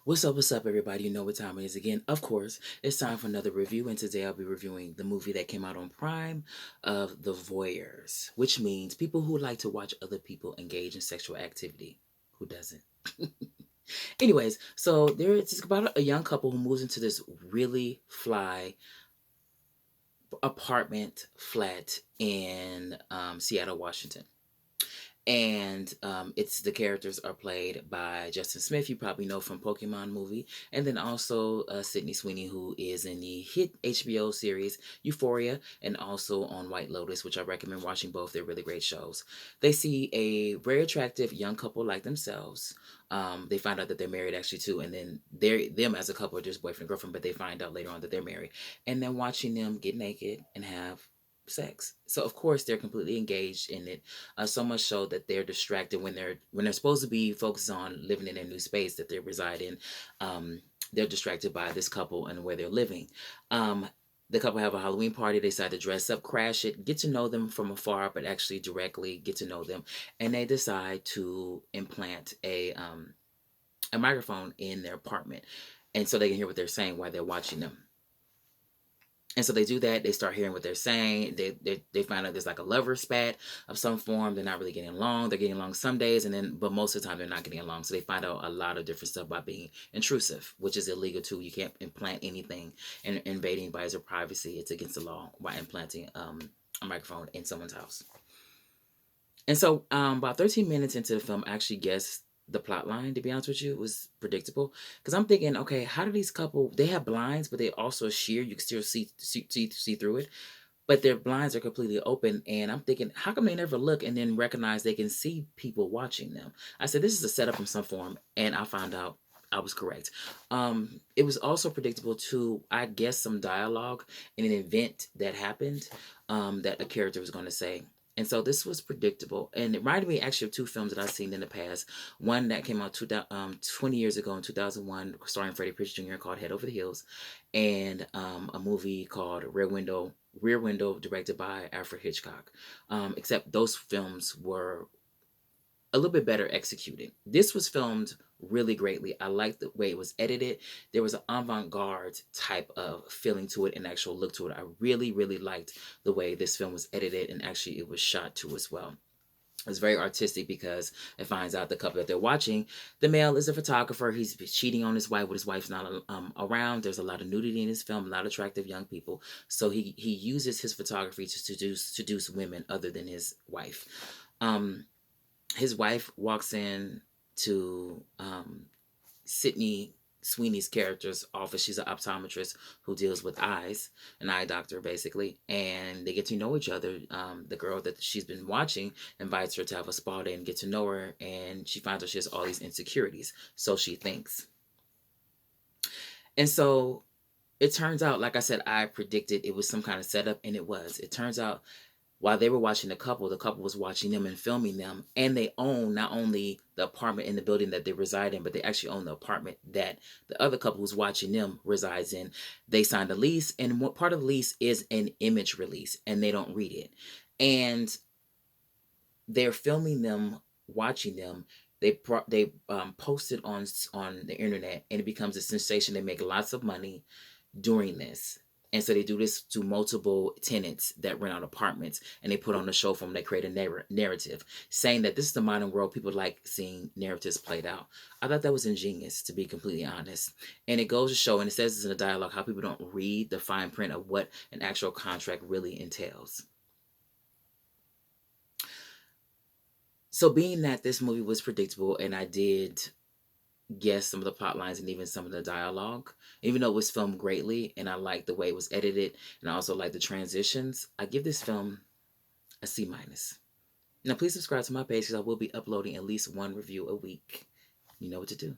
What's up, everybody? You know what time it is again. Of course, it's time for another review, and today I'll be reviewing the movie that came out on Prime of The Voyeurs, which means people who like to watch other people engage in sexual activity. Who doesn't? Anyways, so it's about a young couple who moves into this really fly apartment flat in Seattle, Washington. And it's the characters are played by Justin Smith, you probably know from Pokemon movie, and then also Sydney Sweeney, who is in the hit HBO series Euphoria, and also on White Lotus, which I recommend watching both. They're really great shows. They see a very attractive young couple like themselves. They find out that they're married actually too, and then them as a couple are just boyfriend and girlfriend, but they find out later on that they're married, and then watching them get naked and have sex. So of course they're completely engaged in it, so much so that they're distracted when they're supposed to be focused on living in their new space that they reside in. They're distracted by this couple and where they're living. Um, the couple have a Halloween party. They decide to dress up, crash it, get to know them from afar, but actually directly get to know them, and they decide to implant a microphone in their apartment, and so they can hear what they're saying while they're watching them. And so they do that. They start hearing what they're saying. They find out there's like a lover spat of some form. They're not really getting along. They're getting along some days, and then but most of the time they're not getting along. So they find out a lot of different stuff by being intrusive, which is illegal too. You can't implant anything and invading anybody's privacy. It's against the law by implanting a microphone in someone's house. And so, about 13 minutes into the film, I actually guessed the plot line. To be honest with you, it was predictable because I'm thinking, okay, how do these couple? They have blinds, but they also sheer. You can still see through it, but their blinds are completely open. And I'm thinking, how come they never look and then recognize they can see people watching them? I said, this is a setup in some form, and I found out I was correct. It was also predictable to, I guess, some dialogue in an event that happened, that a character was going to say. And so this was predictable. And it reminded me actually of two films that I've seen in the past. One that came out 20 years ago in 2001, starring Freddie Prinze Jr., called Head Over the Hills, and a movie called Rear Window, directed by Alfred Hitchcock. Except those films were a little bit better executed. This was filmed really greatly. I liked the way it was edited. There was an avant-garde type of feeling to it and actual look to it. I really, really liked the way this film was edited, and actually it was shot too as well. It's very artistic because it finds out the couple that they're watching, the male is a photographer. He's cheating on his wife when his wife's not around. There's a lot of nudity in this film, a lot of attractive young people. So he uses his photography to seduce women other than his wife. His wife walks in to Sydney Sweeney's character's office. She's an optometrist who deals with eyes, an eye doctor basically, and they get to know each other. The girl that she's been watching invites her to have a spa day and get to know her, and she finds out she has all these insecurities, so she thinks. And so it turns out, like I said, I predicted it was some kind of setup, and it was. It turns out while they were watching the couple was watching them and filming them. And they own not only the apartment in the building that they reside in, but they actually own the apartment that the other couple who's watching them resides in. They signed a lease, and what part of the lease is an image release, and they don't read it. And they're filming them, watching them. They post it on the internet, and it becomes a sensation. They make lots of money doing this. And so they do this to multiple tenants that rent out apartments, and they put on a show for them. They create a narrative saying that this is the modern world. People like seeing narratives played out. I thought that was ingenious, to be completely honest. And it goes to show, and it says this in the dialogue, how people don't read the fine print of what an actual contract really entails. So being that this movie was predictable, and I did guess some of the plot lines and even some of the dialogue, even though it was filmed greatly, and I liked the way it was edited, and I also like the transitions, I give this film a C minus. Now please subscribe to my page because I will be uploading at least one review a week. You know what to do.